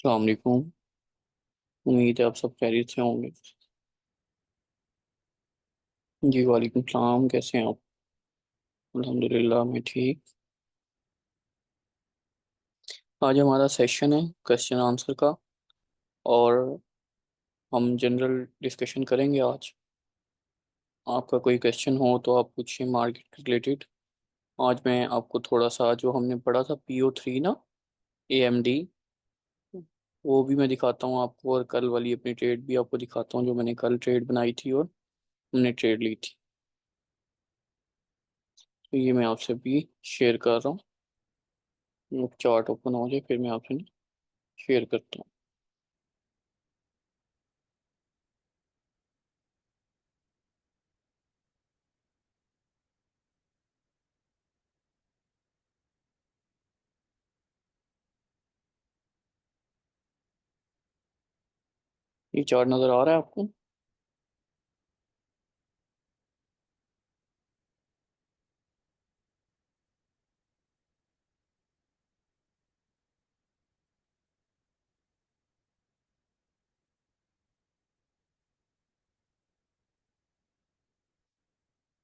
अस्सलाम वालेकुम। उम्मीद है आप सब खैरियत से होंगे। जी वालेकुम सलाम, कैसे हैं आप? अल्हम्दुलिल्लाह मैं ठीक। आज हमारा सेशन है क्वेश्चन आंसर का, और हम जनरल डिस्कशन करेंगे आज। आपका कोई क्वेश्चन हो तो आप पूछिए मार्केट रिलेटेड। आज मैं आपको थोड़ा सा जो हमने पढ़ा था PO3 ना, AMD, वो भी मैं दिखाता हूँ आपको, और कल वाली अपनी ट्रेड भी आपको दिखाता हूँ जो मैंने कल ट्रेड बनाई थी और हमने ट्रेड ली थी। तो ये मैं आपसे भी शेयर कर रहा हूँ। चार्ट ओपन हो जाए फिर मैं आपसे शेयर करता हूँ। ये चार्ट नज़र आ रहा है आपको?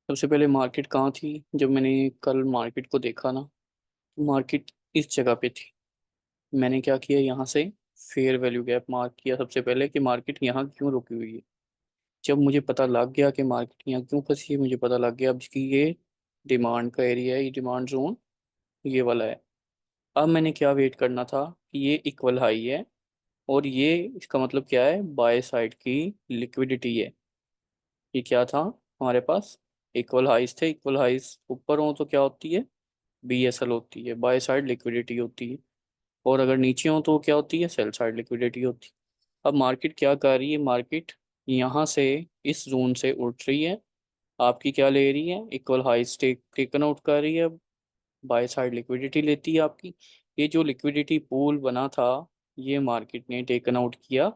सबसे पहले मार्केट कहाँ थी जब मैंने कल मार्केट को देखा ना? मार्केट इस जगह पे थी। मैंने क्या किया, यहाँ से फेयर वैल्यू गैप मार्क किया सबसे पहले कि मार्केट यहाँ क्यों रुकी हुई है। जब मुझे पता लग गया कि मार्केट यहाँ क्यों फंसी है, मुझे पता लग गया अब कि ये डिमांड का एरिया है, ये डिमांड जोन ये वाला है। अब मैंने क्या वेट करना था कि ये इक्वल हाई है, और ये इसका मतलब क्या है, बाय साइड की लिक्विडिटी है। ये क्या था हमारे पास? इक्वल हाइस थे। इक्वल हाइस ऊपर हो तो क्या होती है? BSL होती है, बाय साइड लिक्विडिटी होती है। और अगर नीचे हो तो क्या होती है? सेल साइड लिक्विडिटी होती है। अब मार्केट क्या कर रही है? मार्केट यहाँ से इस जोन से उठ रही है, आपकी क्या ले रही है? इक्वल हाइस टेकन आउट कर रही है, बाय साइड लिक्विडिटी लेती है आपकी। ये जो लिक्विडिटी पूल बना था, ये मार्केट ने टेकन आउट किया,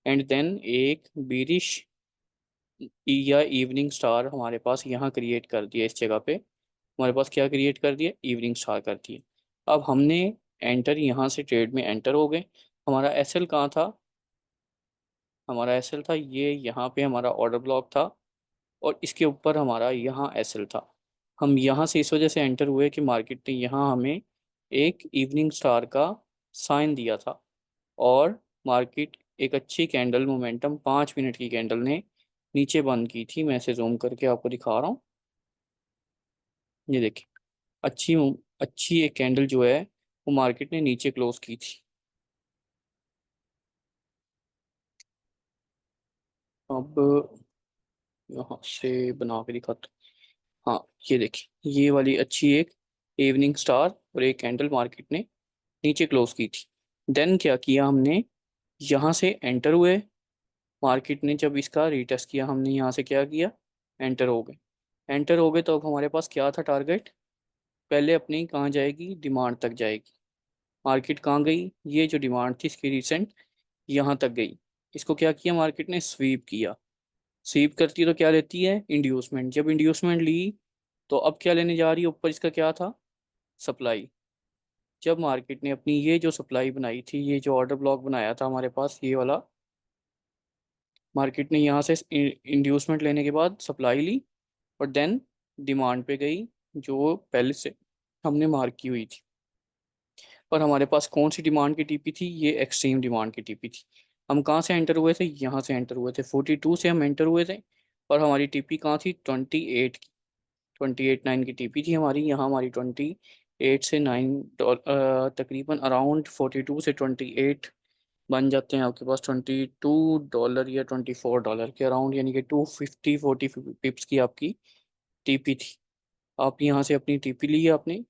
एंड देन एक बीरिश या इवनिंग स्टार हमारे पास यहाँ क्रिएट कर दिया। इस जगह पे हमारे पास क्या क्रिएट कर दिया? इवनिंग स्टार कर दिया। अब हमने एंटर, यहाँ से ट्रेड में एंटर हो गए। हमारा एसएल कहाँ था? हमारा एसएल था ये, यहाँ पे हमारा ऑर्डर ब्लॉक था, और इसके ऊपर हमारा यहाँ एसएल था। हम यहाँ से इस वजह से एंटर हुए कि मार्केट ने यहाँ हमें एक इवनिंग स्टार का साइन दिया था, और मार्केट एक अच्छी कैंडल मोमेंटम 5 मिनट की कैंडल ने नीचे बंद की थी। मैं इसे जूम करके आपको दिखा रहा हूँ। ये देखिए, अच्छी अच्छी एक कैंडल जो है वो मार्केट ने नीचे क्लोज की थी। अब यहाँ से बना के दिखाता हूँ। हाँ, ये देखिए, ये वाली अच्छी एक इवनिंग स्टार और एक कैंडल मार्केट ने नीचे क्लोज की थी। देन क्या किया हमने? यहाँ से एंटर हुए। मार्केट ने जब इसका रीटेस्ट किया, हमने यहाँ से क्या किया? एंटर हो गए। एंटर हो गए तो अब हमारे पास क्या था टारगेट? पहले अपनी कहाँ जाएगी? डिमांड तक जाएगी। मार्केट कहाँ गई? ये जो डिमांड थी इसकी रिसेंट, यहाँ तक गई। इसको क्या किया? मार्केट ने स्वीप किया। स्वीप करती है तो क्या लेती है? इंड्यूसमेंट। जब इंड्यूसमेंट ली तो अब क्या लेने जा रही है? ऊपर इसका क्या था? सप्लाई। जब मार्केट ने अपनी ये जो सप्लाई बनाई थी, ये जो ऑर्डर ब्लॉक बनाया था हमारे पास ये वाला, मार्केट ने यहाँ से इंड्यूसमेंट लेने के बाद सप्लाई ली, और देन डिमांड पे गई, जो पहले से हमने मार्क की हुई थी। और हमारे पास कौन सी डिमांड की टीपी थी? ये एक्सट्रीम डिमांड की टीपी थी। हम कहाँ से एंटर हुए थे? यहाँ से एंटर हुए थे, 42 से हम एंटर हुए थे। और हमारी टीपी कहाँ थी? 28 की। 28.9 की टीपी थी हमारी। यहाँ हमारी 28 से 9 तकरीबन अराउंड 42 से 28 बन जाते हैं आपके पास $22 या $24 के अराउंड, यानी कि 250-40 पिप्स की आपकी टीपी थी। आप यहाँ से अपनी टीपी ली है आपने।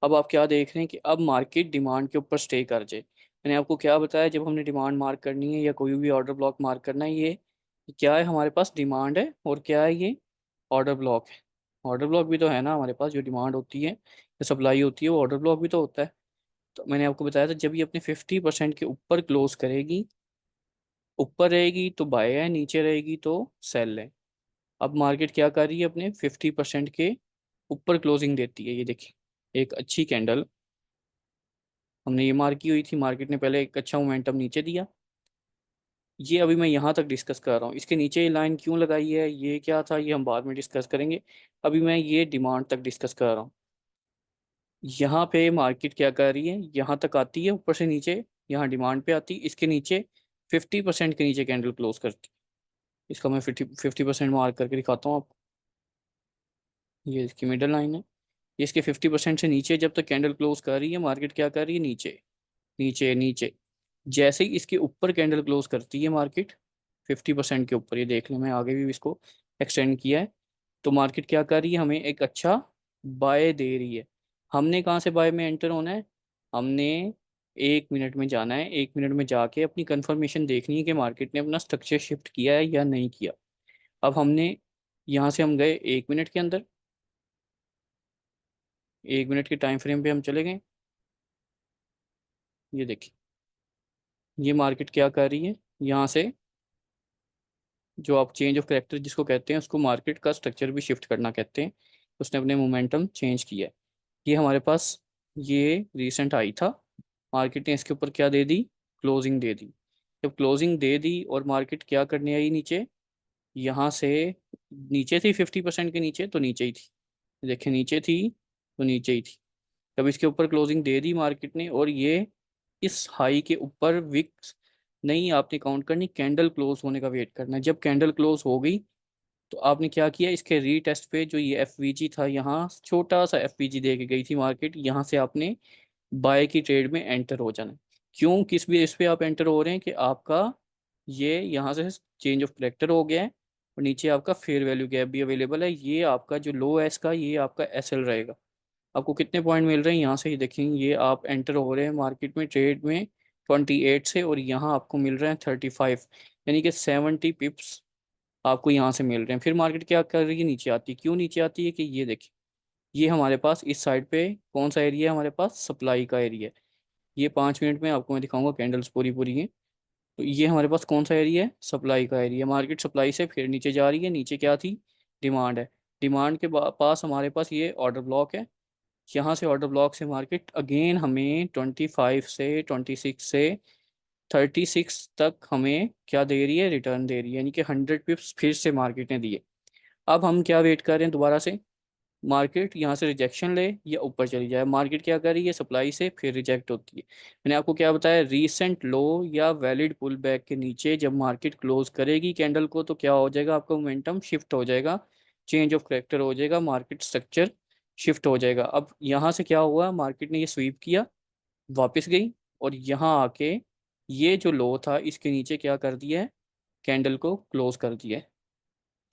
अब आप क्या देख रहे हैं कि अब मार्केट डिमांड के ऊपर स्टे कर जाए। मैंने आपको क्या बताया, जब हमने डिमांड मार्क करनी है या कोई भी ऑर्डर ब्लॉक मार्क करना है, ये क्या है? हमारे पास डिमांड है, और क्या है ये? ऑर्डर ब्लॉक है। ऑर्डर ब्लॉक भी तो है ना हमारे पास, जो डिमांड होती है जो सप्लाई होती है वो ऑर्डर ब्लॉक भी तो होता है। तो मैंने आपको बताया था जब ये अपने 50% के ऊपर क्लोज करेगी, ऊपर रहेगी तो बाय है, नीचे रहेगी तो सेल है। अब मार्केट क्या कर रही है? अपने 50% के ऊपर क्लोजिंग देती है। ये देखिए, एक अच्छी कैंडल हमने ये मार्क की हुई थी, मार्केट ने पहले एक अच्छा मोमेंटम नीचे दिया। ये अभी मैं यहाँ तक डिस्कस कर रहा हूँ, इसके नीचे ये लाइन क्यों लगाई है, ये क्या था, ये हम बाद में डिस्कस करेंगे। अभी मैं ये डिमांड तक डिस्कस कर रहा हूँ। यहाँ पे मार्केट क्या कर रही है, यहाँ तक आती है ऊपर से नीचे, यहाँ डिमांड पे आती है, इसके नीचे 50% के नीचे कैंडल क्लोज करती है। इसका मैं 50% मार्क करके दिखाता हूँ आपको। ये इसकी मिडल लाइन है, ये इसके 50% से नीचे जब तक कैंडल क्लोज कर रही है, मार्केट क्या कर रही है, नीचे नीचे नीचे। जैसे ही इसके ऊपर कैंडल क्लोज करती है मार्केट, 50% के ऊपर, ये देख लें मैं आगे भी इसको एक्सटेंड किया है, तो मार्केट क्या कर रही है, हमें एक अच्छा बाय दे रही है। हमने कहाँ से बाय में एंटर होना है, हमने 1 मिनट में जाना है, 1 मिनट में जाके अपनी कंफर्मेशन देखनी है कि मार्केट ने अपना स्ट्रक्चर शिफ्ट किया है या नहीं किया। अब हमने यहाँ से हम गए 1 मिनट के अंदर, 1 मिनट के टाइम फ्रेम पे हम चले गए। ये देखिए, ये मार्केट क्या कर रही है, यहाँ से जो आप चेंज ऑफ करेक्टर जिसको कहते हैं, उसको मार्केट का स्ट्रक्चर भी शिफ्ट करना कहते हैं। उसने अपने मोमेंटम चेंज किया है। ये हमारे पास ये रिसेंट आई था, मार्केट ने इसके ऊपर क्या दे दी, क्लोजिंग दे दी। जब क्लोजिंग दे दी और मार्केट क्या करने आई नीचे, यहाँ से नीचे थी 50% के नीचे, तो नीचे ही थी। देखिए नीचे थी तो नीचे ही थी। तब इसके ऊपर क्लोजिंग दे दी मार्केट ने, और ये इस हाई के ऊपर विक्स नहीं आपने काउंट करनी, कैंडल क्लोज होने का वेट करना है। जब कैंडल क्लोज हो गई तो आपने क्या किया, इसके रीटेस्ट पे जो ये एफवीजी था, यहाँ छोटा सा एफवीजी दे के गई थी मार्केट, यहाँ से आपने बाय की ट्रेड में एंटर हो जाना है। क्यों, किस बेस पे आप एंटर हो रहे हैं कि आपका ये यहाँ से चेंज ऑफ करेक्टर हो गया है, और नीचे आपका फेयर वैल्यू गैप भी अवेलेबल है। ये आपका जो लो है इसका, ये आपका एसएल रहेगा। आपको कितने पॉइंट मिल रहे हैं, यहाँ से ही देखेंगे, ये आप एंटर हो रहे हैं मार्केट में ट्रेड में 28 से, और यहाँ आपको मिल रहे हैं 35, यानी कि 70 पिप्स आपको यहाँ से मिल रहे हैं। फिर मार्केट क्या कर रही है, नीचे आती है। क्यों नीचे आती है, कि ये देखिए, ये हमारे पास इस साइड पे कौन सा एरिया है, हमारे पास सप्लाई का एरिया है। ये 5 मिनट में आपको मैं दिखाऊंगा, कैंडल्स पूरी पूरी हैं। तो ये हमारे पास कौन सा एरिया है, सप्लाई का एरिया। मार्केट सप्लाई से फिर नीचे जा रही है, नीचे क्या थी, डिमांड है। डिमांड के पास हमारे पास ये ऑर्डर ब्लॉक है। यहाँ से ऑर्डर ब्लॉक से मार्केट अगेन हमें 25 से 26 से 36 तक हमें क्या दे रही है, रिटर्न दे रही है, यानी कि 100 पिप्स फिर से मार्केट ने दिए। अब हम क्या वेट कर रहे हैं, दोबारा से मार्केट यहाँ से रिजेक्शन ले या ऊपर चली जाए। मार्केट क्या कर रही है, सप्लाई से फिर रिजेक्ट होती है। मैंने आपको क्या बताया, रीसेंट लो या वैलिड पुल बैक के नीचे जब मार्केट क्लोज करेगी कैंडल को, तो क्या हो जाएगा, आपका मोमेंटम शिफ्ट हो जाएगा, चेंज ऑफ करेक्टर हो जाएगा, मार्केट स्ट्रक्चर शिफ्ट हो जाएगा। अब यहाँ से क्या हुआ, मार्केट ने ये स्वीप किया, वापस गई, और यहाँ आके ये जो लो था इसके नीचे क्या कर दिया है, कैंडल को क्लोज कर दिया है।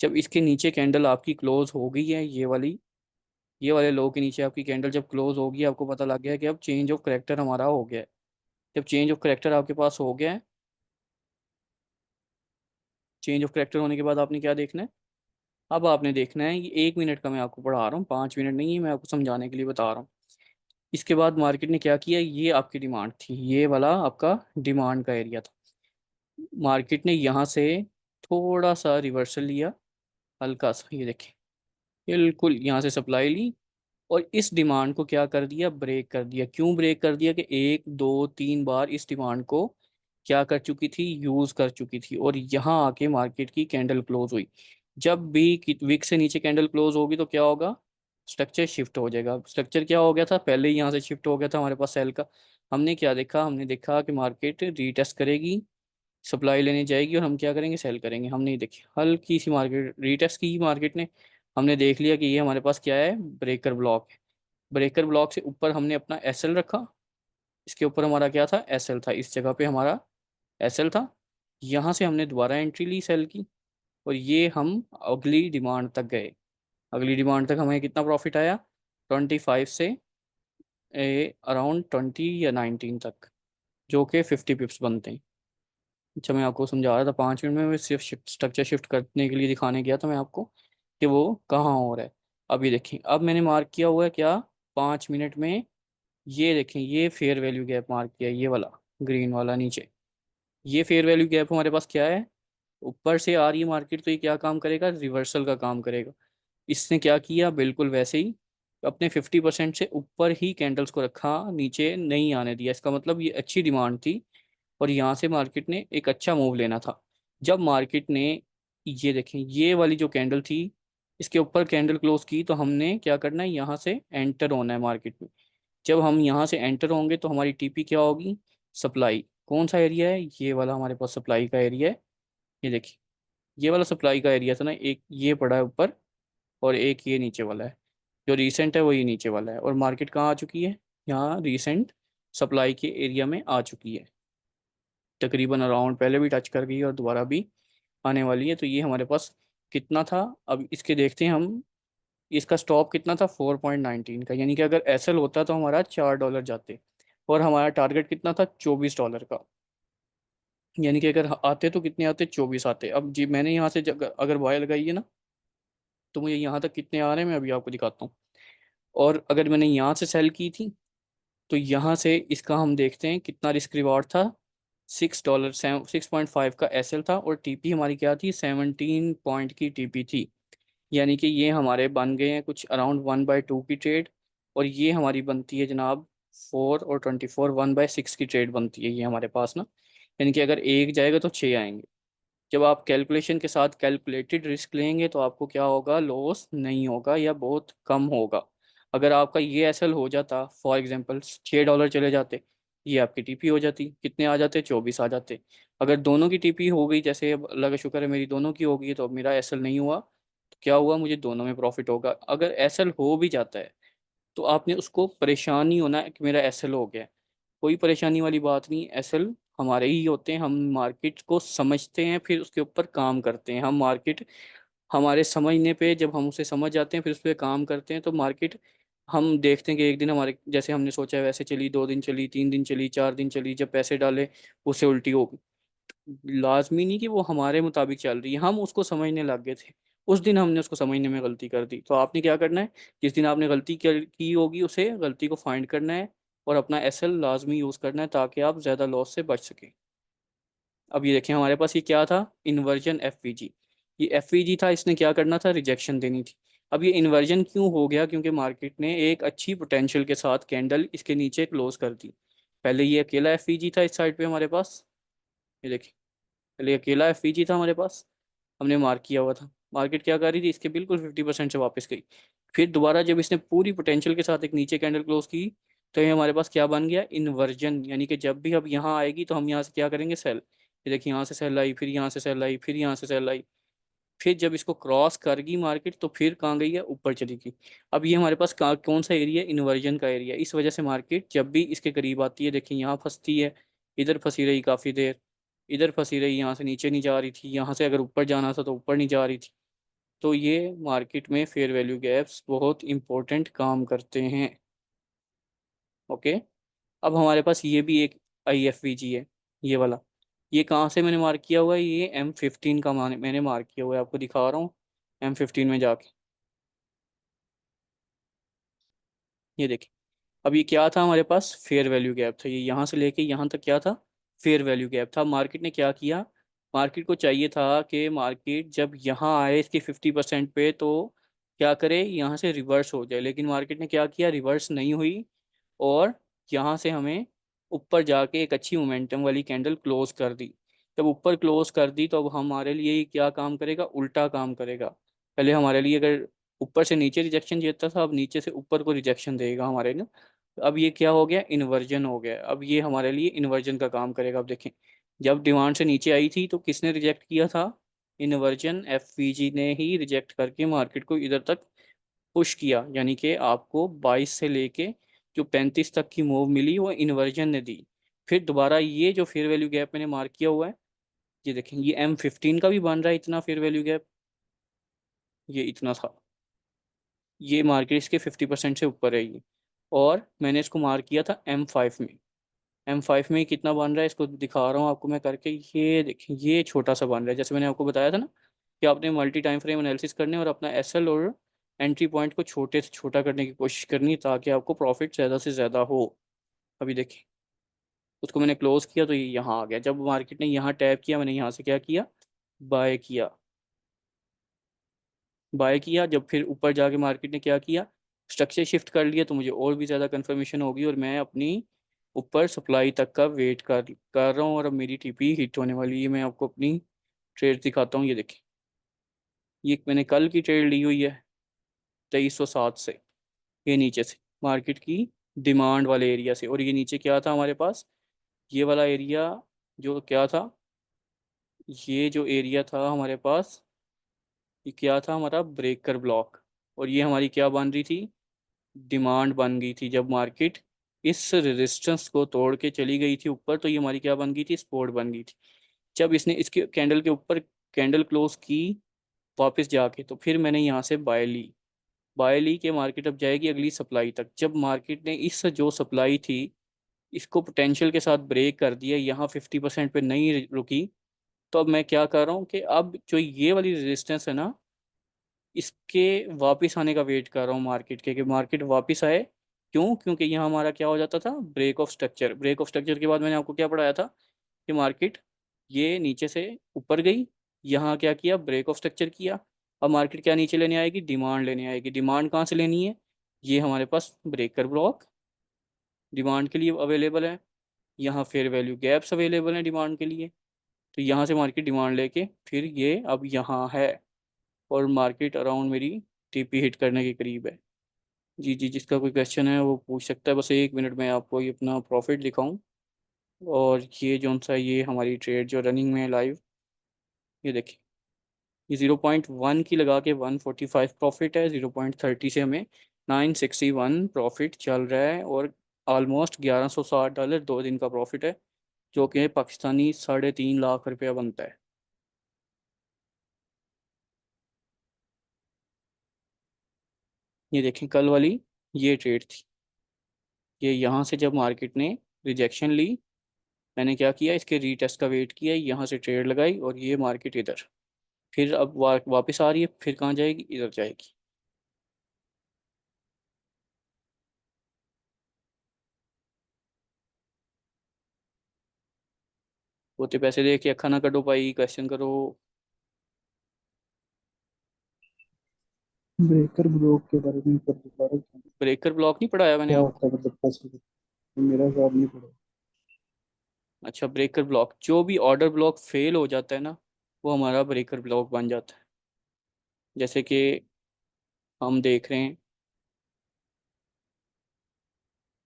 जब इसके नीचे कैंडल आपकी क्लोज हो गई है, ये वाले लो के नीचे आपकी कैंडल जब क्लोज होगी, आपको पता लग गया है कि अब चेंज ऑफ करेक्टर हमारा हो गया है। जब चेंज ऑफ करेक्टर आपके पास हो गया है, चेंज ऑफ करेक्टर होने के बाद आपने क्या देखना है, अब आपने देखना है, ये 1 मिनट का मैं आपको पढ़ा रहा हूँ, 5 मिनट नहीं है, मैं आपको समझाने के लिए बता रहा हूँ। इसके बाद मार्केट ने क्या किया, ये आपकी डिमांड थी, ये वाला आपका डिमांड का एरिया था। मार्केट ने यहाँ से थोड़ा सा रिवर्सल लिया, हल्का सा, ये देखें, बिल्कुल यहाँ से सप्लाई ली, और इस डिमांड को क्या कर दिया, ब्रेक कर दिया। क्यों ब्रेक कर दिया, कि 1 2 3 बार इस डिमांड को क्या कर चुकी थी, यूज कर चुकी थी, और यहाँ आके मार्केट की कैंडल क्लोज हुई। जब भी विक से नीचे कैंडल क्लोज होगी तो क्या होगा, स्ट्रक्चर शिफ्ट हो जाएगा। स्ट्रक्चर क्या हो गया था, पहले ही यहाँ से शिफ्ट हो गया था हमारे पास सेल का। हमने क्या देखा, हमने देखा कि मार्केट रीटेस्ट करेगी, सप्लाई लेने जाएगी, और हम क्या करेंगे, सेल करेंगे। हम नहीं देखी, हल्की सी मार्केट रीटेस्ट की मार्केट ने, हमने देख लिया कि ये हमारे पास क्या है, ब्रेकर ब्लॉक है। ब्रेकर ब्लॉक से ऊपर हमने अपना एसएल रखा, इसके ऊपर हमारा क्या था, एसएल था, इस जगह पे हमारा एसएल था। यहाँ से हमने दोबारा एंट्री ली सेल की, और ये हम अगली डिमांड तक गए। अगली डिमांड तक हमें कितना प्रॉफिट आया, 25 से अराउंड 20 या 19 तक, जो कि 50 पिप्स बनते हैं। अच्छा, मैं आपको समझा रहा था 5 मिनट में, मैं सिर्फ स्ट्रक्चर शिफ्ट करने के लिए दिखाने गया था मैं आपको कि वो कहाँ हो रहा है। अब ये देखें, अब मैंने मार्क किया हुआ है क्या, 5 मिनट में, ये देखें, ये फेयर वैल्यू गैप मार्क किया है, ये वाला ग्रीन वाला नीचे। ये फेयर वैल्यू गैप हमारे पास क्या है, ऊपर से आ रही है मार्केट, तो ये क्या काम करेगा, रिवर्सल का काम करेगा। इसने क्या किया, बिल्कुल वैसे ही अपने 50% से ऊपर ही कैंडल्स को रखा, नीचे नहीं आने दिया। इसका मतलब ये अच्छी डिमांड थी और यहाँ से मार्केट ने एक अच्छा मूव लेना था। जब मार्केट ने, ये देखें, ये वाली जो कैंडल थी, इसके ऊपर कैंडल क्लोज की, तो हमने क्या करना है, यहाँ से एंटर होना है मार्केट में। जब हम यहाँ से एंटर होंगे तो हमारी टीपी क्या होगी, सप्लाई। कौन सा एरिया है, ये वाला हमारे पास सप्लाई का एरिया है। ये देखिए, ये वाला सप्लाई का एरिया था ना, एक ये पड़ा है ऊपर और एक ये नीचे वाला है। जो रीसेंट है वो ये नीचे वाला है, और मार्केट कहाँ आ चुकी है, यहाँ रीसेंट सप्लाई के एरिया में आ चुकी है। तकरीबन अराउंड पहले भी टच कर गई और दोबारा भी आने वाली है। तो ये हमारे पास कितना था, अब इसके देखते हैं हम। इसका स्टॉप कितना था, 4.19 का, यानी कि अगर एसएल होता तो हमारा $4 जाते, और हमारा टारगेट कितना था, $24 का। यानी कि अगर आते तो कितने आते, 24 आते। अब जी मैंने यहाँ से अगर बाय लगाई है ना, तो मुझे यहाँ तक कितने आ रहे हैं मैं अभी आपको दिखाता हूँ। और अगर मैंने यहाँ से सेल की थी, तो यहाँ से इसका हम देखते हैं कितना रिस्क रिवार्ड था। $6, 6.5 का एसएल था, और टीपी हमारी क्या थी, 17 पॉइंट की टीपी थी। यानी कि ये हमारे बन गए हैं कुछ अराउंड 1/2 की ट्रेड। और ये हमारी बनती है जनाब 4 और 24, 1/6 की ट्रेड बनती है ये हमारे पास ना। यानी कि अगर एक जाएगा तो 6 आएंगे। जब आप कैलकुलेशन के साथ कैलकुलेटेड रिस्क लेंगे तो आपको क्या होगा, लॉस नहीं होगा या बहुत कम होगा। अगर आपका ये एसएल हो जाता, फॉर एग्जांपल $6 चले जाते, ये आपकी टीपी हो जाती, कितने आ जाते, 24 आ जाते। अगर दोनों की टीपी हो गई, जैसे अब अल्लाह का शुक्र है मेरी दोनों की हो गई है, तो अब मेरा एसएल नहीं हुआ, तो क्या हुआ, मुझे दोनों में प्रॉफिट होगा। अगर एसएल हो भी जाता है तो आपने उसको परेशान नहीं होना है कि मेरा एसएल हो गया है। कोई परेशानी वाली बात नहीं, एसएल हमारे ही होते हैं। हम मार्केट को समझते हैं, फिर उसके ऊपर काम करते हैं। हम मार्केट हमारे समझने पे, जब हम उसे समझ जाते हैं फिर उस पर काम करते हैं, तो मार्केट हम देखते हैं कि एक दिन हमारे जैसे हमने सोचा है वैसे चली, 2 दिन चली, 3 दिन चली, 4 दिन चली, जब पैसे डाले उससे उल्टी हो गई। लाजमी नहीं कि वो हमारे मुताबिक चल रही है, हम उसको समझने लग गए थे। उस दिन हमने उसको समझने में गलती कर दी। तो आपने क्या करना है, जिस दिन आपने गलती की होगी उसे गलती को फाइंड करना है, और अपना एसएल लाजमी यूज़ करना है ताकि आप ज़्यादा लॉस से बच सकें। अब ये देखें, हमारे पास ये क्या था, इन्वर्जन एफवीजी। ये एफवीजी था, इसने क्या करना था, रिजेक्शन देनी थी। अब ये इन्वर्जन क्यों हो गया, क्योंकि मार्केट ने एक अच्छी पोटेंशियल के साथ कैंडल इसके नीचे क्लोज कर दी। पहले ये अकेला एफवीजी था इस साइड पे हमारे पास, ये देखिए, पहले अकेला एफवीजी था हमारे पास, हमने मार्क किया हुआ था। मार्केट क्या कर रही थी, इसके बिल्कुल 50% से वापस गई। फिर दोबारा जब इसने पूरी पोटेंशियल के साथ एक नीचे कैंडल क्लोज की, तो ये हमारे पास क्या बन गया, इन्वर्जन। यानी कि जब भी अब यहाँ आएगी तो हम यहाँ से क्या करेंगे, सेल। ये देखिए, यहाँ से सेल आई, फिर यहाँ से सेल आई, फिर यहाँ से सेल आई। फिर जब इसको क्रॉस कर गई मार्केट, तो फिर कहाँ गई है, ऊपर चली गई। अब ये हमारे पास कौन सा एरिया, इन्वर्जन का एरिया। इस वजह से मार्केट जब भी इसके करीब आती है, देखिए यहाँ फंसती है, इधर फंसी रही काफ़ी देर, इधर फंसी रही, यहाँ से नीचे नहीं जा रही थी, यहाँ से अगर ऊपर जाना था तो ऊपर नहीं जा रही थी। तो ये मार्केट में फेयर वैल्यू गैप्स बहुत इंपॉर्टेंट काम करते हैं। ओके। अब हमारे पास ये भी एक IFVG है, ये वाला। ये कहाँ से मैंने मार्क किया हुआ है, ये M15 का मैंने मार्क किया हुआ है, आपको दिखा रहा हूँ। M15 में जाके ये देखिए, अब ये क्या था, हमारे पास फेयर वैल्यू गैप था। ये यहाँ से लेके यहाँ तक क्या था, फेयर वैल्यू गैप था। मार्केट ने क्या किया, मार्केट को चाहिए था कि मार्केट जब यहाँ आए इसके 50% पे, तो क्या करे, यहाँ से रिवर्स हो जाए। लेकिन मार्केट ने क्या किया, रिवर्स नहीं हुई, और यहाँ से हमें ऊपर जाके एक अच्छी मोमेंटम वाली कैंडल क्लोज कर दी। जब ऊपर क्लोज कर दी तो अब हमारे लिए ये क्या काम करेगा, उल्टा काम करेगा। पहले हमारे लिए अगर ऊपर से नीचे रिजेक्शन देता था, अब नीचे से ऊपर को रिजेक्शन देगा हमारे लिए। अब ये क्या हो गया, इन्वर्जन हो गया। अब ये हमारे लिए इन्वर्जन का काम करेगा। अब देखें, जब डिमांड से नीचे आई थी तो किसने रिजेक्ट किया था, इन्वर्जन एफवीजी ने ही रिजेक्ट करके मार्केट को इधर तक पुश किया। यानी कि आपको 22 से लेके जो 35 तक की मूव मिली वो इन्वर्जन ने दी। फिर दोबारा ये जो फेयर वैल्यू गैप मैंने मार्क किया हुआ है, ये देखें, ये M15 का भी बन रहा है इतना फेयर वैल्यू गैप, ये इतना था। ये मार्केट इसके 50% से ऊपर है ये। और मैंने इसको मार्क किया था M5 में। M5 में कितना बन रहा है, इसको दिखा रहा हूँ आपको मैं करके। ये देखिए, ये छोटा सा बन रहा है, जैसे मैंने आपको बताया था ना कि आपने मल्टी टाइम फ्रेम एनालिसिस करने और अपना एसएल और एंट्री पॉइंट को छोटे से छोटा करने की कोशिश करनी है ताकि आपको प्रॉफिट ज़्यादा से ज़्यादा हो। अभी देखिए, उसको मैंने क्लोज किया तो ये यहाँ आ गया। जब मार्केट ने यहाँ टैप किया, मैंने यहाँ से क्या किया, बाय किया। बाय किया, जब फिर ऊपर जाके मार्केट ने क्या किया, स्ट्रक्चर शिफ्ट कर लिया तो मुझे और भी ज़्यादा कंफर्मेशन होगी, और मैं अपनी ऊपर सप्लाई तक का वेट कर रहा हूँ, और अब मेरी टीपी हिट होने वाली है। मैं आपको अपनी ट्रेड दिखाता हूँ, ये देखिए। ये मैंने कल की ट्रेड ली हुई है 2307 से, ये नीचे से मार्केट की डिमांड वाले एरिया से। और ये नीचे क्या था हमारे पास, ये वाला एरिया जो क्या था, ये जो एरिया था हमारे पास, ये क्या था हमारा ब्रेकर ब्लॉक। और ये हमारी क्या बन रही थी, डिमांड बन गई थी। जब मार्केट इस रेजिस्टेंस को तोड़ के चली गई थी ऊपर, तो ये हमारी क्या बन गई थी, सपोर्ट बन गई थी। जब इसने इसके कैंडल के ऊपर कैंडल क्लोज की वापस जाके, तो फिर मैंने यहाँ से बाय ली। बाय ली के मार्केट अब जाएगी अगली सप्लाई तक। जब मार्केट ने इस जो सप्लाई थी इसको पोटेंशियल के साथ ब्रेक कर दिया, यहाँ 50% पे नहीं रुकी, तो अब मैं क्या कर रहा हूँ कि अब जो ये वाली रेजिस्टेंस है ना, इसके वापस आने का वेट कर रहा हूँ मार्केट के, कि मार्केट वापस आए। क्यों? क्योंकि यहाँ हमारा क्या हो जाता था, break of structure. Break of structure के बाद मैंने आपको क्या पढ़ाया था कि मार्केट ये नीचे से ऊपर गई, यहाँ क्या किया, ब्रेक ऑफ स्ट्रक्चर किया। अब मार्केट क्या नीचे लेने आएगी, डिमांड लेने आएगी। डिमांड कहाँ से लेनी है, ये हमारे पास ब्रेकर ब्लॉक डिमांड के लिए अवेलेबल है, यहाँ फेयर वैल्यू गैप्स अवेलेबल हैं डिमांड के लिए। तो यहाँ से मार्केट डिमांड लेके फिर ये अब यहाँ है, और मार्केट अराउंड मेरी टीपी हिट करने के करीब है। जी जी, जिसका कोई क्वेश्चन है वो पूछ सकता है। बस 1 मिनट में आपको ये अपना प्रॉफिट दिखाऊं। और ये जो सा ये हमारी ट्रेड जो रनिंग में है लाइव, ये देखिए, ये 0.1 की लगा के 145 प्रॉफिट है। 0.30 से हमें 961 प्रॉफिट चल रहा है, और ऑलमोस्ट $1160 2 दिन का प्रॉफिट है, जो कि पाकिस्तानी 3.5 लाख रुपया बनता है। ये देखें कल वाली ये ट्रेड थी। ये यहाँ से जब मार्केट ने रिजेक्शन ली, मैंने क्या किया, इसके रीटेस्ट का वेट किया, यहाँ से ट्रेड लगाई, और ये मार्केट इधर फिर अब वापस आ रही है, फिर कहाँ जाएगी, इधर जाएगी। होते पैसे दे के अखा ना कटो पाई, क्वेश्चन करो। ब्रेकर ब्लॉक के बारे में कर दोबारा ब्रेकर ब्लॉक नहीं पढ़ाया मैंने क्या आपको? होता है, मतलब कैसे मेरा जवाब नहीं पड़ा। अच्छा, ब्रेकर ब्लॉक जो भी ऑर्डर ब्लॉक फेल हो जाता है ना, वो हमारा ब्रेकर ब्लॉक बन जाता है। जैसे कि हम देख रहे हैं,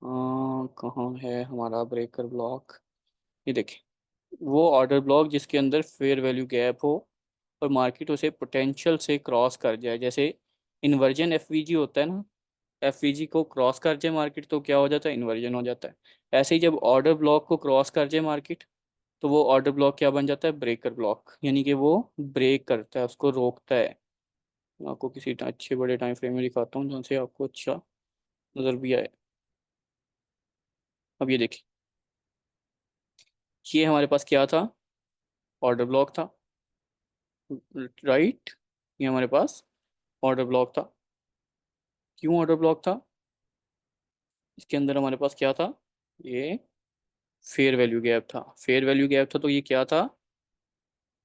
कहाँ है हमारा ब्रेकर ब्लॉक, ये देखिए, वो ऑर्डर ब्लॉक जिसके अंदर फेयर वैल्यू गैप हो और मार्केट उसे पोटेंशियल से क्रॉस कर जाए। जैसे इन्वर्जन एफवीजी होता है ना, एफवीजी को क्रॉस कर जाए मार्केट तो क्या हो जाता है, इन्वर्जन हो जाता है। ऐसे ही जब ऑर्डर ब्लॉक को क्रॉस कर जाए मार्केट, तो वो ऑर्डर ब्लॉक क्या बन जाता है, ब्रेकर ब्लॉक, यानी कि वो ब्रेक करता है, उसको रोकता है। मैं आपको किसी अच्छे बड़े टाइम फ्रेम में दिखाता हूँ जहाँ से आपको अच्छा नजर भी आए। अब ये देखिए, ये हमारे पास क्या था, ऑर्डर ब्लॉक था, राइट। ये हमारे पास ऑर्डर ब्लॉक था। क्यों ऑर्डर ब्लॉक था, इसके अंदर हमारे पास क्या था, ये फेयर वैल्यू गैप था। फेयर वैल्यू गैप था तो ये क्या था,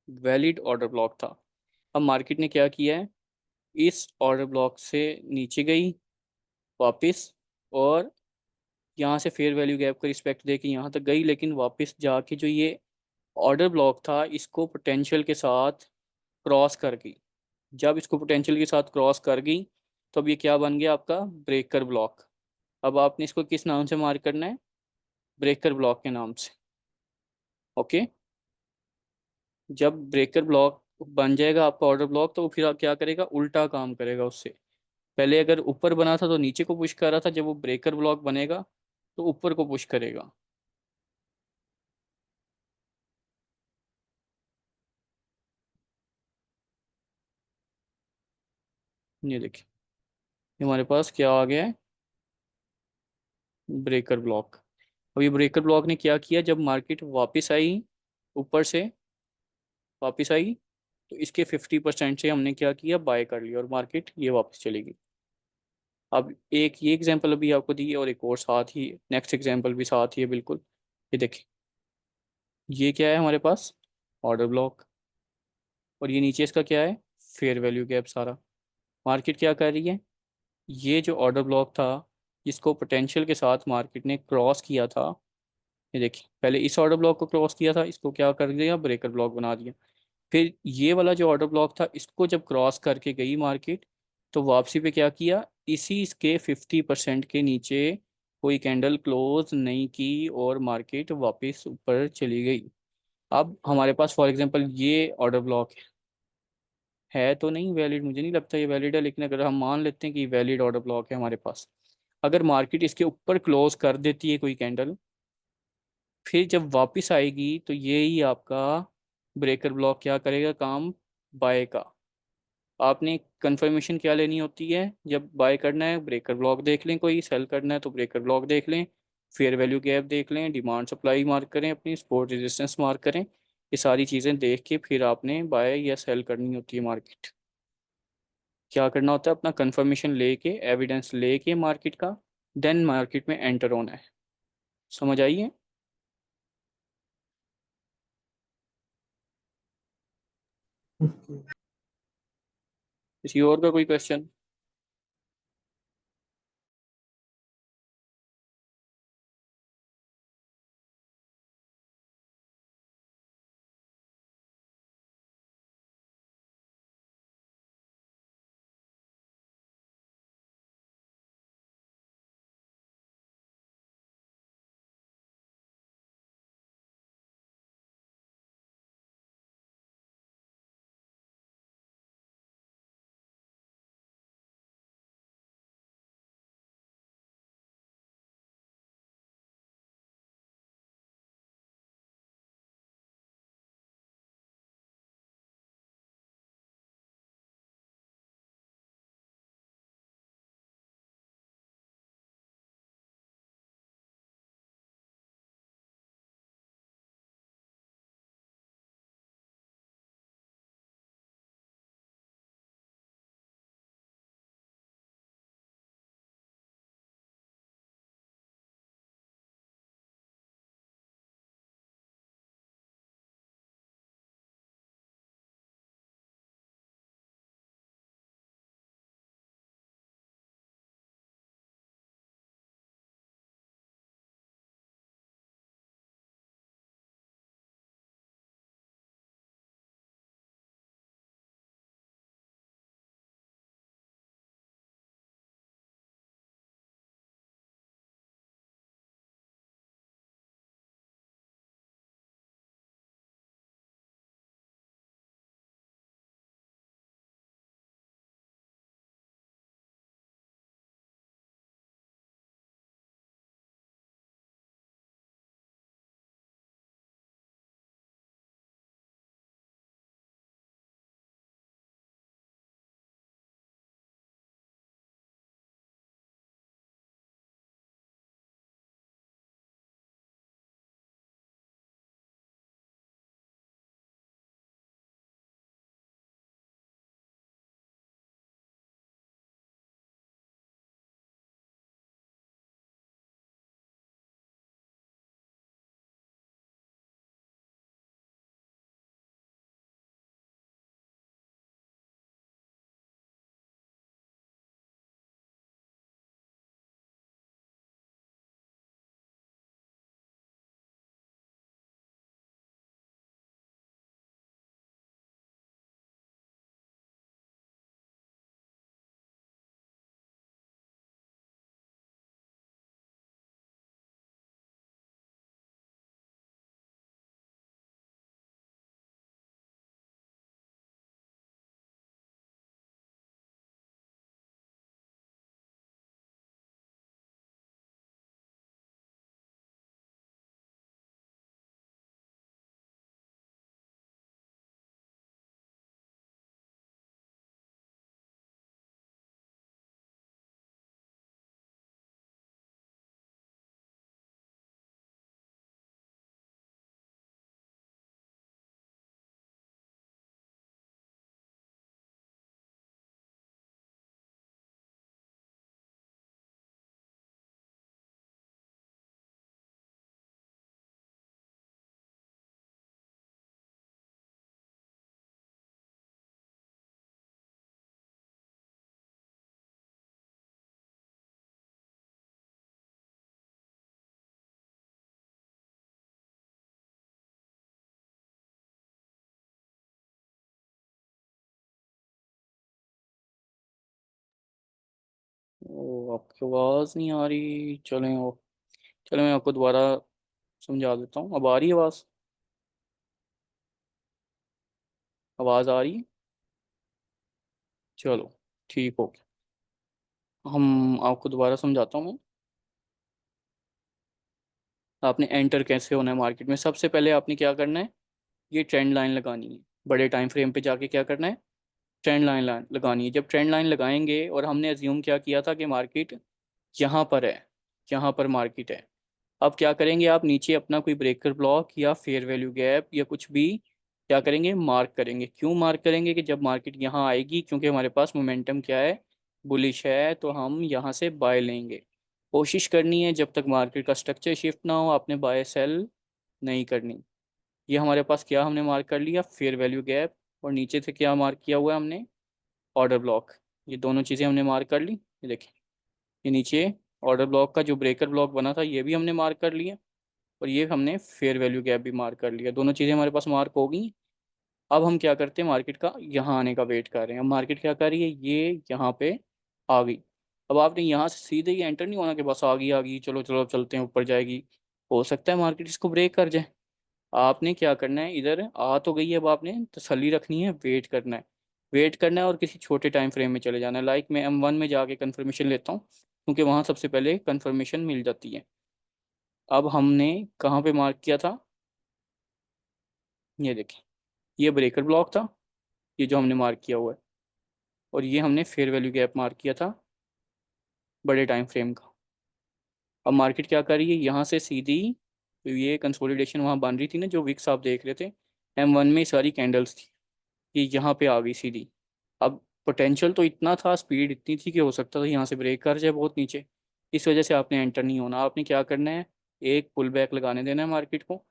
वैलिड ऑर्डर ब्लॉक था। अब मार्केट ने क्या किया है, इस ऑर्डर ब्लॉक से नीचे गई वापस, और यहाँ से फेयर वैल्यू गैप का रिस्पेक्ट दे के यहाँ तक गई, लेकिन वापस जाके जो ये ऑर्डर ब्लॉक था इसको पोटेंशियल के साथ क्रॉस कर गई। जब इसको पोटेंशियल के साथ क्रॉस कर गई, तो अब ये क्या बन गया आपका, ब्रेकर ब्लॉक। अब आपने इसको किस नाम से मार्क करना है, ब्रेकर ब्लॉक के नाम से। ओके, जब ब्रेकर ब्लॉक बन जाएगा आपका ऑर्डर ब्लॉक, तो वो फिर आप क्या करेगा, उल्टा काम करेगा उससे। पहले अगर ऊपर बना था तो नीचे को पुश कर रहा था, जब वो ब्रेकर ब्लॉक बनेगा तो ऊपर को पुश करेगा। ये देखिए, ये हमारे पास क्या आ गया है, ब्रेकर ब्लॉक। अब ये ब्रेकर ब्लॉक ने क्या किया, जब मार्केट वापस आई ऊपर से, वापस आई, तो इसके 50% से हमने क्या किया, बाय कर लिया, और मार्केट ये वापस चलेगी। अब एक ये एग्जांपल अभी आपको दी है, और एक और साथ ही नेक्स्ट एग्जांपल भी साथ ही है बिल्कुल। ये देखिए, ये क्या है हमारे पास, ऑर्डर ब्लॉक, और ये नीचे इसका क्या है, फेयर वैल्यू गैप सारा। मार्केट क्या कर रही है, ये जो ऑर्डर ब्लॉक था, जिसको पोटेंशियल के साथ मार्केट ने क्रॉस किया था, ये देखिए पहले इस ऑर्डर ब्लॉक को क्रॉस किया था, इसको क्या कर दिया, ब्रेकर ब्लॉक बना दिया। फिर ये वाला जो ऑर्डर ब्लॉक था, इसको जब क्रॉस करके गई मार्केट, तो वापसी पे क्या किया, इसी इसके 50% के नीचे कोई कैंडल क्लोज नहीं की और मार्केट वापस ऊपर चली गई। अब हमारे पास फॉर एग्जांपल ये ऑर्डर ब्लॉक है तो नहीं वैलिड, मुझे नहीं लगता ये वैलिड है, लेकिन अगर हम मान लेते हैं कि वैलिड ऑर्डर ब्लॉक है हमारे पास, अगर मार्केट इसके ऊपर क्लोज कर देती है कोई कैंडल, फिर जब वापस आएगी तो ये ही आपका ब्रेकर ब्लॉक क्या करेगा काम, बाय का। आपने कंफर्मेशन क्या लेनी होती है, जब बाय करना है ब्रेकर ब्लॉक देख लें, कोई सेल करना है तो ब्रेकर ब्लॉक देख लें, फेयर वैल्यू गैप देख लें, डिमांड सप्लाई मार्क करें, अपनी सपोर्ट रेजिस्टेंस मार्क करें, ये सारी चीज़ें देख के फिर आपने बाय या सेल करनी होती है मार्केट। क्या करना होता है, अपना कंफर्मेशन लेके, एविडेंस लेके मार्केट का, देन मार्केट में एंटर होना है। समझ आइए। ओके। किसी और का कोई क्वेश्चन? ओ, आपकी आवाज़ नहीं आ रही। चलें ओ, चलो मैं आपको दोबारा समझा देता हूँ। अब आ रही है आवाज़? आवाज़ आ रही है? चलो, ठीक हो गया। हम आपको दोबारा समझाता हूँ मैं। आपने एंटर कैसे होना है मार्केट में, सबसे पहले आपने क्या करना है, ये ट्रेंड लाइन लगानी है। बड़े टाइम फ्रेम पे जाके क्या करना है, ट्रेंड लाइन लगानी है। जब ट्रेंड लाइन लगाएंगे, और हमने अज्यूम क्या किया था कि मार्केट यहाँ पर है, यहाँ पर मार्केट है। अब क्या करेंगे, आप नीचे अपना कोई ब्रेकर ब्लॉक या फेयर वैल्यू गैप या कुछ भी क्या करेंगे, मार्क करेंगे। क्यों मार्क करेंगे, कि जब मार्केट यहाँ आएगी, क्योंकि हमारे पास मोमेंटम क्या है, बुलिश है, तो हम यहाँ से बाय लेंगे। कोशिश करनी है जब तक मार्केट का स्ट्रक्चर शिफ्ट ना हो, आपने बाय सेल नहीं करनी। ये हमारे पास क्या हमने मार्क कर लिया, फेयर वैल्यू गैप। और नीचे से क्या मार्क किया हुआ है हमने, ऑर्डर ब्लॉक। ये दोनों चीज़ें हमने मार्क कर ली। ये देखिए, ये नीचे ऑर्डर ब्लॉक का जो ब्रेकर ब्लॉक बना था, ये भी हमने मार्क कर लिया। और ये हमने फेयर वैल्यू गैप भी मार्क कर लिया। दोनों चीज़ें हमारे पास मार्क हो गई। अब हम क्या करते हैं, मार्केट का यहाँ आने का वेट कर रहे हैं। अब मार्केट क्या कर रही है, ये यहाँ पे आ गई। अब आपने यहाँ से सीधे ही एंटर नहीं होना कि बस आ गई आ गई, चलो चलो अब चलते हैं ऊपर जाएगी। हो सकता है मार्केट इसको ब्रेक कर जाए। आपने क्या करना है, इधर आ तो गई है, अब आपने तसल्ली रखनी है, वेट करना है। वेट करना है और किसी छोटे टाइम फ्रेम में चले जाना है। लाइक मैं M1 में जाके कंफर्मेशन लेता हूँ, क्योंकि वहाँ सबसे पहले कंफर्मेशन मिल जाती है। अब हमने कहाँ पे मार्क किया था, ये देखें, ये ब्रेकर ब्लॉक था, ये जो हमने मार्क किया हुआ है। और ये हमने फेयर वैल्यू गैप मार्क किया था बड़े टाइम फ्रेम का। अब मार्केट क्या कर रही है, यहाँ से सीधी, तो ये कंसोलिडेशन वहाँ बन रही थी ना, जो विक्स आप देख रहे थे, M1 में सारी कैंडल्स थी, ये यहाँ पे आ गई सीधी। अब पोटेंशियल तो इतना था, स्पीड इतनी थी कि हो सकता था यहाँ से ब्रेक कर जाए बहुत नीचे। इस वजह से आपने एंटर नहीं होना। आपने क्या करना है, एक पुल बैक लगाने देना है मार्केट को।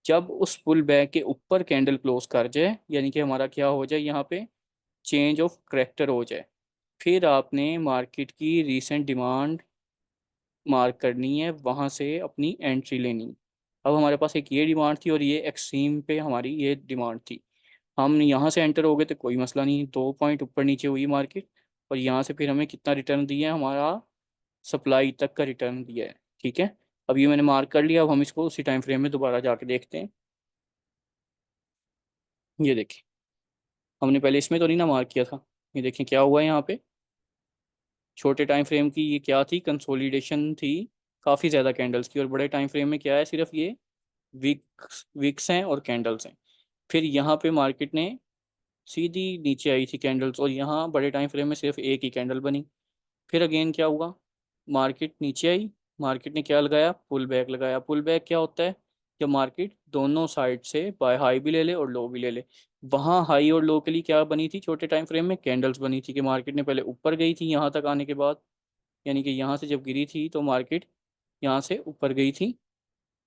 जब उस पुल बैक के ऊपर कैंडल क्लोज कर जाए, यानी कि हमारा क्या हो जाए, यहाँ पे चेंज ऑफ करेक्टर हो जाए, फिर आपने मार्केट की रीसेंट डिमांड मार्क करनी है, वहाँ से अपनी एंट्री लेनी है। अब हमारे पास एक ये डिमांड थी, और ये एक्सट्रीम पे हमारी ये डिमांड थी। हम यहाँ से एंटर हो गए तो कोई मसला नहीं, 2 पॉइंट ऊपर नीचे हुई मार्केट। और यहाँ से फिर हमें कितना रिटर्न दिया है, हमारा सप्लाई तक का रिटर्न दिया है। ठीक है, अब ये मैंने मार्क कर लिया। अब हम इसको उसी टाइम फ्रेम में दोबारा जाके देखते हैं। ये देखिए, हमने पहले इसमें तो नहीं ना मार्क किया था। ये देखें क्या हुआ है यहाँ पे, छोटे टाइम फ्रेम की ये क्या थी, कंसोलिडेशन थी काफ़ी ज़्यादा कैंडल्स की। और बड़े टाइम फ्रेम में क्या है, सिर्फ ये विक्स विक्स हैं और कैंडल्स हैं। फिर यहाँ पे मार्केट ने सीधी नीचे आई थी कैंडल्स, और यहाँ बड़े टाइम फ्रेम में सिर्फ एक ही कैंडल बनी। फिर अगेन क्या हुआ, मार्केट नीचे आई, मार्केट ने क्या लगाया, पुल बैक लगाया। पुल बैक क्या होता है, जब मार्केट दोनों साइड से बाय हाई भी ले ले और लो भी ले ले। वहाँ हाई और लो के लिए क्या बनी थी, छोटे टाइम फ्रेम में कैंडल्स बनी थी, कि मार्केट ने पहले ऊपर गई थी यहाँ तक आने के बाद, यानी कि यहाँ से जब गिरी थी तो मार्केट यहाँ से ऊपर गई थी।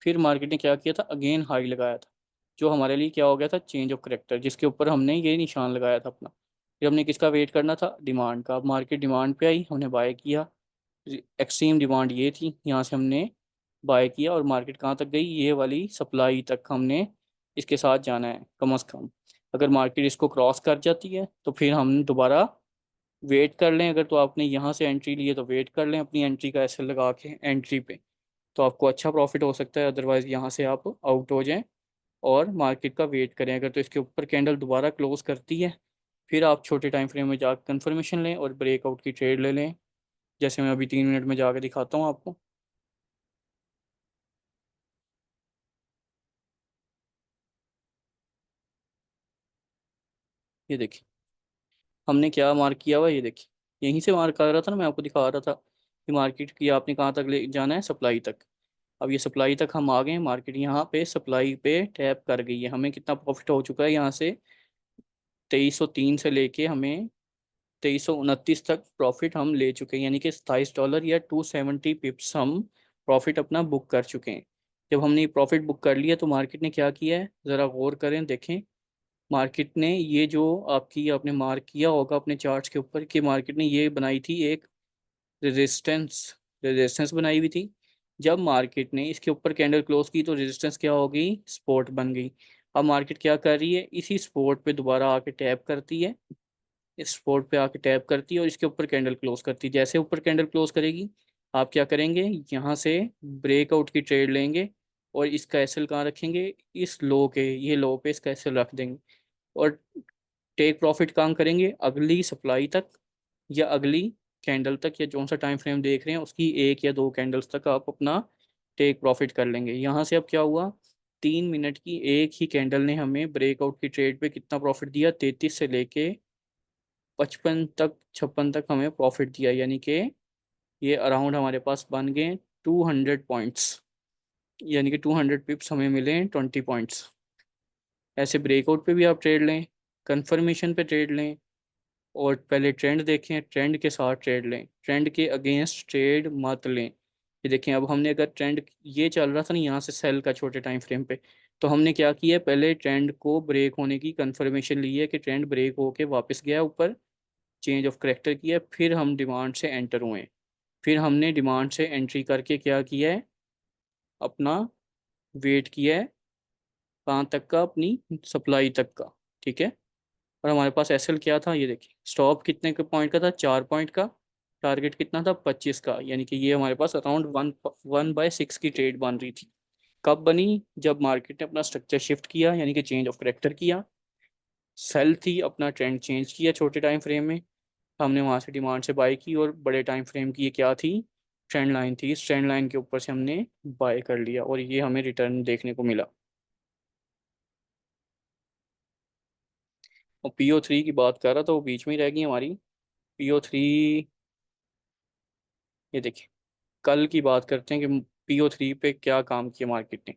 फिर मार्केट ने क्या किया था, अगेन हाई लगाया था, जो हमारे लिए क्या हो गया था, चेंज ऑफ करेक्टर, जिसके ऊपर हमने ये निशान लगाया था अपना। फिर हमने किसका वेट करना था, डिमांड का। अब मार्केट डिमांड पे आई, हमने बाय किया। एक्सट्रीम डिमांड ये थी, यहाँ से हमने बाय किया। और मार्केट कहाँ तक गई, ये वाली सप्लाई तक हमने इसके साथ जाना है कम अज़ कम। अगर मार्केट इसको क्रॉस कर जाती है तो फिर हम दोबारा वेट कर लें। अगर तो आपने यहाँ से एंट्री ली है तो वेट कर लें अपनी एंट्री का ऐसे लगा के एंट्री पे, तो आपको अच्छा प्रॉफिट हो सकता है। अदरवाइज यहाँ से आप आउट हो जाएं और मार्केट का वेट करें। अगर तो इसके ऊपर कैंडल दोबारा क्लोज करती है, फिर आप छोटे टाइम फ्रेम में जाकर कंफर्मेशन लें और ब्रेकआउट की ट्रेड ले लें, जैसे मैं अभी 3 मिनट में जाकर दिखाता हूँ आपको। ये देखिए, हमने क्या मार्क किया हुआ है, ये देखिए यहीं से मार्क कर रहा था ना, मैं आपको दिखा रहा था कि मार्केट की आपने कहाँ तक ले जाना है, सप्लाई तक। अब ये सप्लाई तक हम आ गए हैं, मार्केट यहाँ पे सप्लाई पे टैप कर गई है। हमें कितना प्रॉफिट हो चुका है यहाँ से, 2303 से लेके हमें 2329 तक प्रॉफिट हम ले चुके हैं, यानी कि $27 या 270 पिप्स हम प्रॉफिट अपना बुक कर चुके हैं। जब हमने ये प्रॉफिट बुक कर लिया तो मार्केट ने क्या किया है, ज़रा गौर करें देखें। मार्केट ने ये जो आपने मार्क किया होगा अपने चार्ट्स के ऊपर, कि मार्केट ने ये बनाई थी एक रेजिस्टेंस, रेजिस्टेंस बनाई हुई थी। जब मार्केट ने इसके ऊपर कैंडल क्लोज की तो रेजिस्टेंस क्या हो गई, सपोर्ट बन गई। अब मार्केट क्या कर रही है, इसी सपोर्ट पे दोबारा आके टैप करती है, इस सपोर्ट पे आके टैप करती है और इसके ऊपर कैंडल क्लोज करती है। जैसे ऊपर कैंडल क्लोज करेगी, आप क्या करेंगे, यहाँ से ब्रेकआउट की ट्रेड लेंगे और इसका एसएल कहाँ रखेंगे, इस लो के, ये लो पे इसका एसएल रख देंगे और टेक प्रॉफिट काम करेंगे अगली सप्लाई तक या अगली कैंडल तक, या जो सा टाइम फ्रेम देख रहे हैं उसकी एक या दो कैंडल्स तक आप अपना टेक प्रॉफिट कर लेंगे। यहाँ से अब क्या हुआ, 3 मिनट की एक ही कैंडल ने हमें ब्रेकआउट की ट्रेड पे कितना प्रॉफिट दिया, 33 से लेके 55 तक, 56 तक हमें प्रॉफिट दिया, यानी कि ये अराउंड हमारे पास बन गए 200 पॉइंट्स, यानी कि 200 पिप्स हमें मिले 20 पॉइंट्स। ऐसे ब्रेकआउट पे भी आप ट्रेड लें, कंफर्मेशन पे ट्रेड लें, और पहले ट्रेंड देखें, ट्रेंड के साथ ट्रेड लें, ट्रेंड के अगेंस्ट ट्रेड मत लें। ये देखें, अब हमने अगर ट्रेंड ये चल रहा था ना यहाँ से सेल का छोटे टाइम फ्रेम पे, तो हमने क्या किया, पहले ट्रेंड को ब्रेक होने की कंफर्मेशन ली है कि ट्रेंड ब्रेक होके वापस गया ऊपर, चेंज ऑफ करेक्टर किया, फिर हम डिमांड से एंटर हुए। फिर हमने डिमांड से एंट्री करके क्या किया है, अपना वेट किया है कहाँ तक का, अपनी सप्लाई तक का। ठीक है, और हमारे पास एसएल क्या था, ये देखिए, स्टॉप कितने के पॉइंट का था, 4 पॉइंट का, टारगेट कितना था, 25 का, यानी कि ये हमारे पास अराउंड 1/6 की ट्रेड बन रही थी। कब बनी, जब मार्केट ने अपना स्ट्रक्चर शिफ्ट किया, यानी कि चेंज ऑफ करेक्टर किया, सेल थी, अपना ट्रेंड चेंज किया छोटे टाइम फ्रेम में, हमने वहां से डिमांड से बाय की, और बड़े टाइम फ्रेम की ये क्या थी, ट्रेंड लाइन थी, इस ट्रेंड लाइन के ऊपर से हमने बाय कर लिया और ये हमें रिटर्न देखने को मिला। और PO3 की बात कर रहा था, वो बीच में ही रह गई हमारी। PO3, ये देखिए, कल की बात करते हैं कि PO3 पे क्या काम किया मार्केट ने।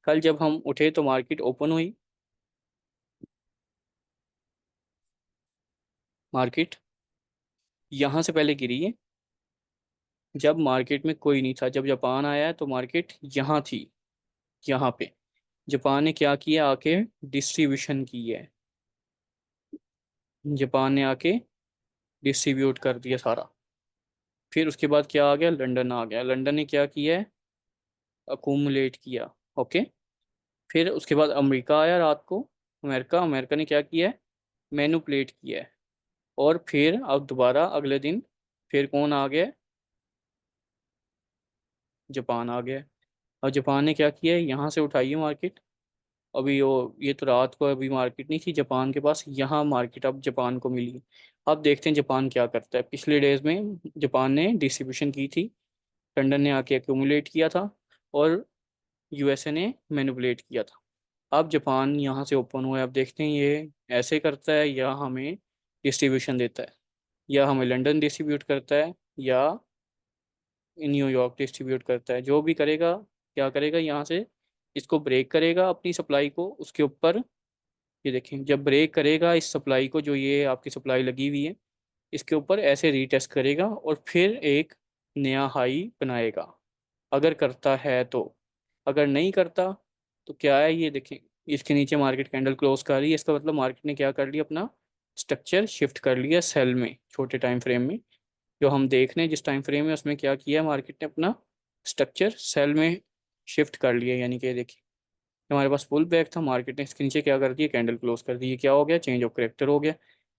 कल जब हम उठे तो मार्केट ओपन हुई, मार्केट यहाँ से पहले गिरी है, जब मार्केट में कोई नहीं था, जब जापान आया है तो मार्केट यहाँ थी, यहाँ पे जापान ने क्या किया, आके डिस्ट्रीब्यूशन की है, जापान ने आके डिस्ट्रीब्यूट कर दिया सारा। फिर उसके बाद क्या आ गया, लंदन आ गया, लंदन ने क्या किया है, अकोमुलेट किया। ओके, फिर उसके बाद अमेरिका आया रात को, अमेरिका अमेरिका ने क्या किया है, मैनुपुलेट किया है। और फिर अब दोबारा अगले दिन फिर कौन आ गया, जापान आ गया। और जापान ने क्या किया है, यहाँ से उठाई है मार्केट। अभी ये तो रात को अभी मार्केट नहीं थी जापान के पास, यहाँ मार्केट अब जापान को मिली। अब देखते हैं जापान क्या करता है। पिछले डेज में जापान ने डिस्ट्रीब्यूशन की थी, लंदन ने आके एक्यूमुलेट किया था, और यूएसए ने मैनिपुलेट किया था। अब जापान यहाँ से ओपन हुआ है, अब देखते हैं ये ऐसे करता है या हमें डिस्ट्रीब्यूशन देता है, या हमें लंदन डिस्ट्रीब्यूट करता है, या न्यूयॉर्क डिस्ट्रीब्यूट करता है। जो भी करेगा, क्या करेगा, यहाँ से इसको ब्रेक करेगा अपनी सप्लाई को, उसके ऊपर ये देखें, जब ब्रेक करेगा इस सप्लाई को, जो ये आपकी सप्लाई लगी हुई है, इसके ऊपर ऐसे रीटेस्ट करेगा और फिर एक नया हाई बनाएगा, अगर करता है तो। अगर नहीं करता तो क्या है, ये देखें, इसके नीचे मार्केट कैंडल क्लोज कर रही है, इसका मतलब मार्केट ने क्या कर लिया, अपना स्ट्रक्चर शिफ्ट कर लिया सेल में, छोटे टाइम फ्रेम में। जो हम देख रहे हैं जिस टाइम फ्रेम में, उसमें क्या किया मार्केट ने, अपना स्ट्रक्चर सेल में शिफ्ट कर लिया, यानी कि देखिए, हमारे पास पुल बैक था, मार्केट ने इसके नीचे क्या कर दिया, कैंडल क्लोज कर दी, ये क्या हो गया, चेंज ऑफ करेक्टर हो गया।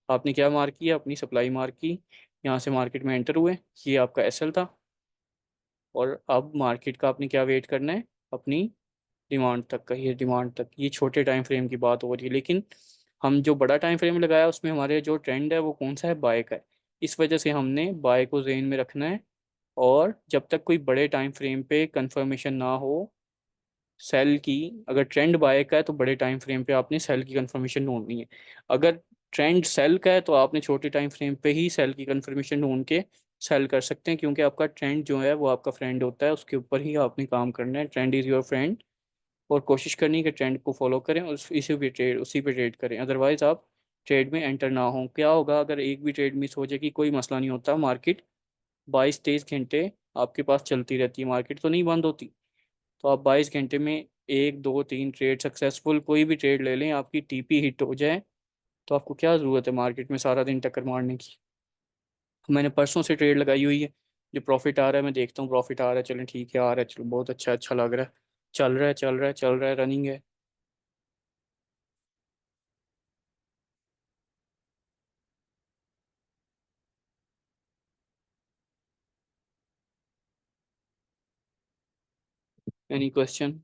आपने क्या मार्क किया, अपनी सप्लाई मार्क की, यहाँ से मार्केट में एंटर हुए, ये आपका एसएल था। और अब मार्केट का आपने क्या वेट करना है, अपनी डिमांड तक का, ये डिमांड तक, ये छोटे टाइम फ्रेम की बात हो रही है। लेकिन हम जो बड़ा टाइम फ्रेम लगाया उसमें हमारे जो ट्रेंड है वो कौन सा है, बाय का है। इस वजह से हमने बाय को जेन में रखना है, और जब तक कोई बड़े टाइम फ्रेम पे कंफर्मेशन ना हो सेल की, अगर ट्रेंड बाय का है तो बड़े टाइम फ्रेम पे आपने सेल की कंफर्मेशन ढूंढनी है। अगर ट्रेंड सेल का है तो आपने छोटे टाइम फ्रेम पे ही सेल की कंफर्मेशन ढूंढ के सेल कर सकते हैं, क्योंकि आपका ट्रेंड जो है वो आपका फ्रेंड होता है, उसके ऊपर ही आपने काम करना है, ट्रेंड इज़ योर फ्रेंड। और कोशिश करनी है कि ट्रेंड को फॉलो करें और उसी पे ट्रेड करें, अदरवाइज आप ट्रेड में एंटर ना हो। क्या होगा, अगर एक भी ट्रेड मिस हो जाएगी कोई मसला नहीं होता, मार्केट 22-23 घंटे आपके पास चलती रहती है, मार्केट तो नहीं बंद होती। तो आप 22 घंटे में 1 2 3 ट्रेड सक्सेसफुल, कोई भी ट्रेड ले लें, आपकी टीपी हिट हो जाए, तो आपको क्या ज़रूरत है मार्केट में सारा दिन टक्कर मारने की। मैंने परसों से ट्रेड लगाई हुई है, जो प्रॉफिट आ रहा है मैं देखता हूँ, प्रॉफिट आ रहा है, चलें ठीक है, आ रहा है, चलो बहुत अच्छा, अच्छा लग रहा है, चल रहा है, चल रहा है, चल रहा है, रनिंग है। Any question?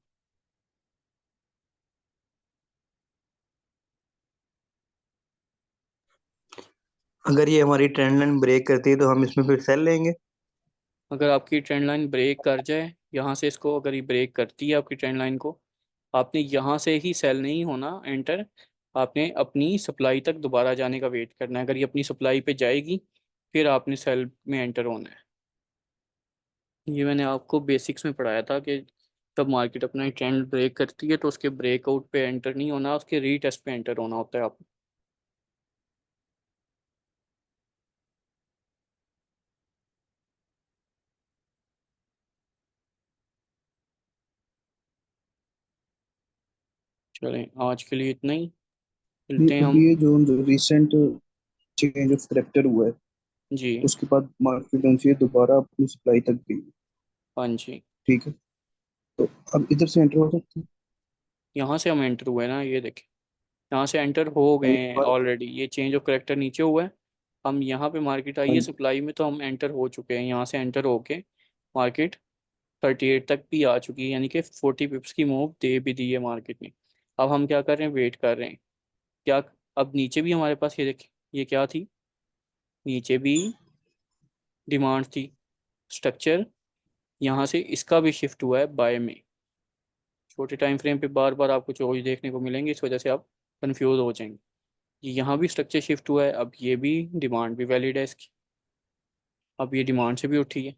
अगर ये हमारी ट्रेंड लाइन ब्रेक करती है तो हम इसमें फिर सेल लेंगे? अगर आपकी ट्रेंड लाइन ब्रेक कर जाए यहाँ से, इसको अगर ये ब्रेक करती है आपकी ट्रेंड लाइन को, आपने यहाँ से ही सेल नहीं होना एंटर, आपने अपनी सप्लाई तक दोबारा जाने का वेट करना है। अगर ये अपनी सप्लाई पे जाएगी फिर आपने सेल में एंटर होना है। ये मैंने आपको बेसिक्स में पढ़ाया था कि जब मार्केट अपना ट्रेंड ब्रेक करती है तो उसके ब्रेकआउट पे एंटर नहीं होना, उसके रीटेस्ट पे एंटर होना होता है आप। चलें, आज के लिए इतना ही, ये मिलते हैं अभी हम। ये जो रिसेंट चेंज ऑफ करेक्टर हुआ है, जी। उसके बाद मार्केट करेंसी दोबारा अपनी सप्लाई तक गई। हाँ जी। ठीक है, तो अब इधर से एंटर हो सकते हैं। यहाँ से हम एंटर हुए ना, ये देखें, यहाँ से एंटर हो गए हाँ, हैं ऑलरेडी। ये चेंज ऑफ करेक्टर नीचे हुआ है, हम यहाँ पे मार्केट आई है हाँ, सप्लाई में तो हम एंटर हो चुके हैं। यहाँ से एंटर होके मार्केट 38 तक भी आ चुकी है, यानी कि 40 पिप्स की मूव दे भी दी है मार्केट ने। अब हम क्या कर रहे हैं, वेट कर रहे हैं। क्या, अब नीचे भी हमारे पास ये देखें, ये क्या थी, नीचे भी डिमांड थी, स्ट्रक्चर यहाँ से इसका भी शिफ्ट हुआ है बाय में। छोटे टाइम फ्रेम पे बार बार आपको चोज देखने को मिलेंगे, इस वजह से आप कंफ्यूज हो जाएंगे। ये यहाँ भी स्ट्रक्चर शिफ्ट हुआ है, अब ये भी डिमांड भी वैलिड है इसकी, अब ये डिमांड से भी उठी है।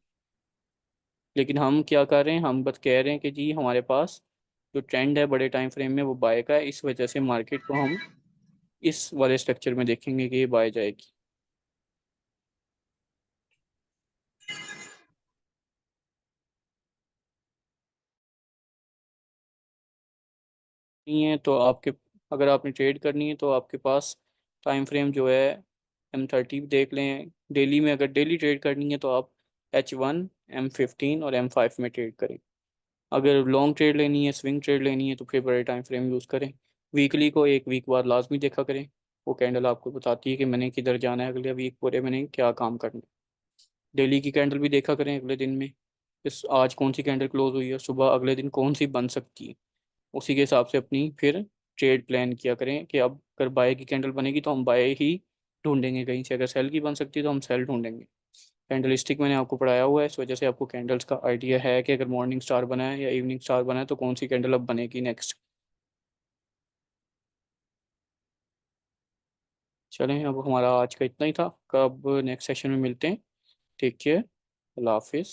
लेकिन हम क्या कर रहे हैं, हम बस कह रहे हैं कि जी हमारे पास जो ट्रेंड है बड़े टाइम फ्रेम में वो बाय का है, इस वजह से मार्केट को हम इस वाले स्ट्रक्चर में देखेंगे कि ये बाय जाएगी। नहीं है तो आपके, अगर आपने ट्रेड करनी है तो आपके पास टाइम फ्रेम जो है M30 देख लें। डेली में अगर डेली ट्रेड करनी है तो आप H1, M15 और M5 में ट्रेड करें। अगर लॉन्ग ट्रेड लेनी है, स्विंग ट्रेड लेनी है तो फिर बड़े टाइम फ्रेम यूज़ करें। वीकली को एक वीक बाद लाजमी देखा करें, वो कैंडल आपको बताती है कि मैंने किधर जाना है, अगले वीक पूरे मैंने क्या काम करना है। डेली की कैंडल भी देखा करें अगले दिन में, इस आज कौन सी कैंडल क्लोज हुई है, सुबह अगले दिन कौन सी बन सकती है, उसी के हिसाब से अपनी फिर ट्रेड प्लान किया करें कि अब अगर बाय की कैंडल बनेगी तो हम बाय ही ढूंढेंगे कहीं से, अगर सेल की बन सकती है तो हम सेल ढूंढेंगे। कैंडल मैंने आपको पढ़ाया हुआ है, इस वजह से आपको कैंडल्स का आइडिया है कि अगर मॉर्निंग स्टार बना है या इवनिंग स्टार बना है तो कौन सी कैंडल अब बनेगी नेक्स्ट। चलें, अब हमारा आज का इतना ही था, कब नेक्स्ट सेशन में मिलते हैं। टेक केयर, अल्लाह हाफिज़।